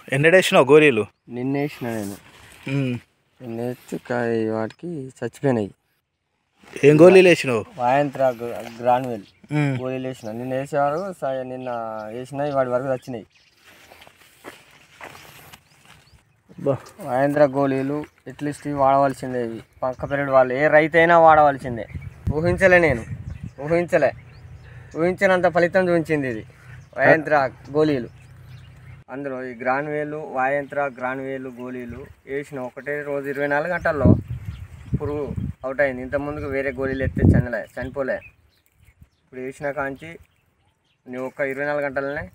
ఎన్నడేసినావు గోళీలు? నిన్నేసిన నేను. నిన్నేస్తే వాటికి చచ్చిపోయినాయి. ఏం గోళీలు వేసినావు? వాయంత్ర గ్రాన్యువల్ గోళీలు వేసిన. నిన్న వేసేవారు, నిన్న వేసినాయి, వాటి వరకు వచ్చినాయి. వాయంత్ర గోళీలు ఎట్లీస్ట్ వాడవలసిందే. ఇవి పక్క పెరడు వాళ్ళు ఏ రైతు అయినా వాడవలసిందే. ఊహించినంత ఫలితం చూపించింది ఇది వాయంత్ర గోళీలు. అందులో ఈ గ్రాన్యువేలు, వాయంత్ర గ్రాన్యువేలు గోళీలు వేసిన ఒకటే రోజు 24 గంటల్లో పురుగు అవుట్ అయింది. ఇంతకుముందుకు వేరే గోళీలు ఎత్తే చనిపోలే. ఇప్పుడు వేసిన కాంచి నువ్వు ఒక 24 గంటలనే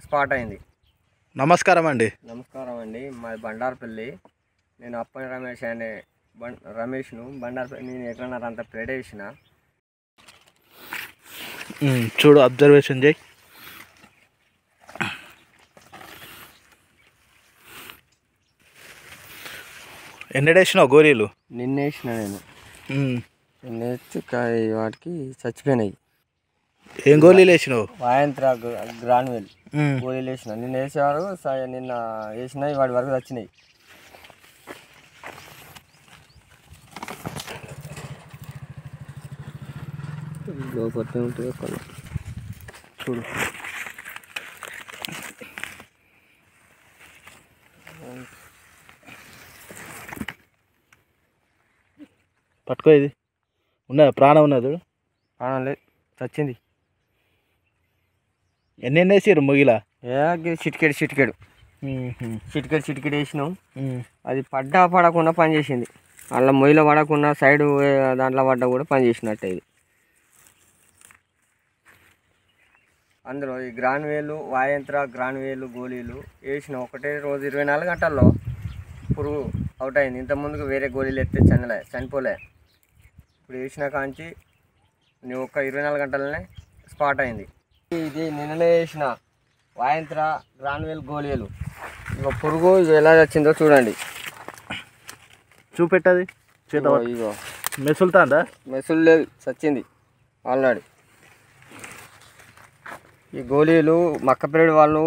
స్పాట్ అయింది. నమస్కారం అండి. మాది బండార్పల్లి. నేను అప్పని రమేష్ అనే రమేష్ను. బండార్పల్లి నేను ఎక్కడన్నా అంత ప్లేట్ వేసిన. చూడు, అబ్జర్వేషన్ చేయి. ఎన్నడేసినావు గోళీలు? నిన్నేసిన నేను. నిన్నేస్తే వాటికి చచ్చిపోయినాయి. ఏం గోళీలు వేసినావు? వాయంత్ర గ్రాన్యువల్ గోళీలు వేసిన. నిన్న వేసేవారు, నిన్న వేసినాయి, వాటి వరకు వచ్చినాయి. లోపట్టే ఉంటుంది కొన్ని. చూడు, పట్టుకో. ఇది ఉన్నదా? ప్రాణం ఉన్నది? ప్రాణం లేదు, చచ్చింది. ఎన్ని వేసారు ముగిలా? చిటికెడు వేసినాం. అది పడకుండా పని చేసింది. అలా మొయ్యిలో పడకుండా సైడు దాంట్లో పడ్డా కూడా పని చేసినట్టు. ఇది అందులో ఈ గ్రాన్యువేలు, వాయంత్ర గ్రాన్యువేలు గోళీలు వేసిన ఒకటే రోజు 24 గంటల్లో పురుగు అవుట్ అయింది. ఇంతకుముందుకు వేరే గోళీలు ఎత్తే చనిపోలే. ఇప్పుడు వేసిన కాంచి నువ్వు ఒక 24 గంటలనే స్పాట్ అయింది. ఇది నిన్ననే వేసిన వాయంత్ర గ్రాన్యువల్ గోళీలు. ఇక పురుగు ఎలా వచ్చిందో చూడండి. చూపెట్టది చేత. ఇగో మెసులుతాందా? మెసులు లేదు, చచ్చింది ఆల్రెడీ. ఈ గోళీలు మక్క పెరడు వాళ్ళు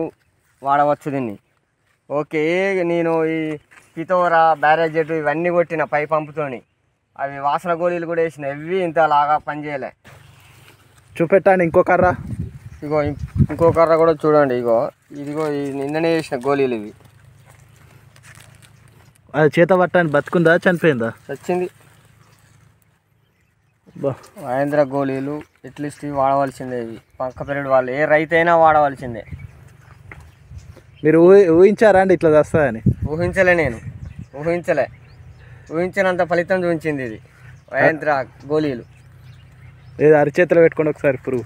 వాడవచ్చు దీన్ని. ఓకే, నేను ఈ పితోరా, బ్యారేజెట్ ఇవన్నీ కొట్టిన పై పంపుతోని. అవి వాసన గోళీలు కూడా వేసిన. ఇవి ఇంత లాగా పనిచేయలే. చూపెట్టాను ఇంకో కర్ర. ఇగో ఇంకో కర్ర కూడా చూడండి. ఇదిగో నిన్ననే వేసిన గోళీలు ఇవి. అది చేత పట్టాన్ని బతుకుందా, చనిపోయిందా? చచ్చింది. వాయంత్ర గోళీలు ఎట్లీస్ట్ వాడవలసిందే. ఇవి పక్క పెరడు వాళ్ళు ఏ రైతు అయినా వాడవలసిందే. మీరు ఊహించారా అండి ఇట్లా వస్తుందని? నేను ఊహించినంత ఫలితం చూపించింది ఇది వాయంత్ర గోళీలు. ఏదో అరిచేతిలో పెట్టుకోండి ఒకసారి పురుగు.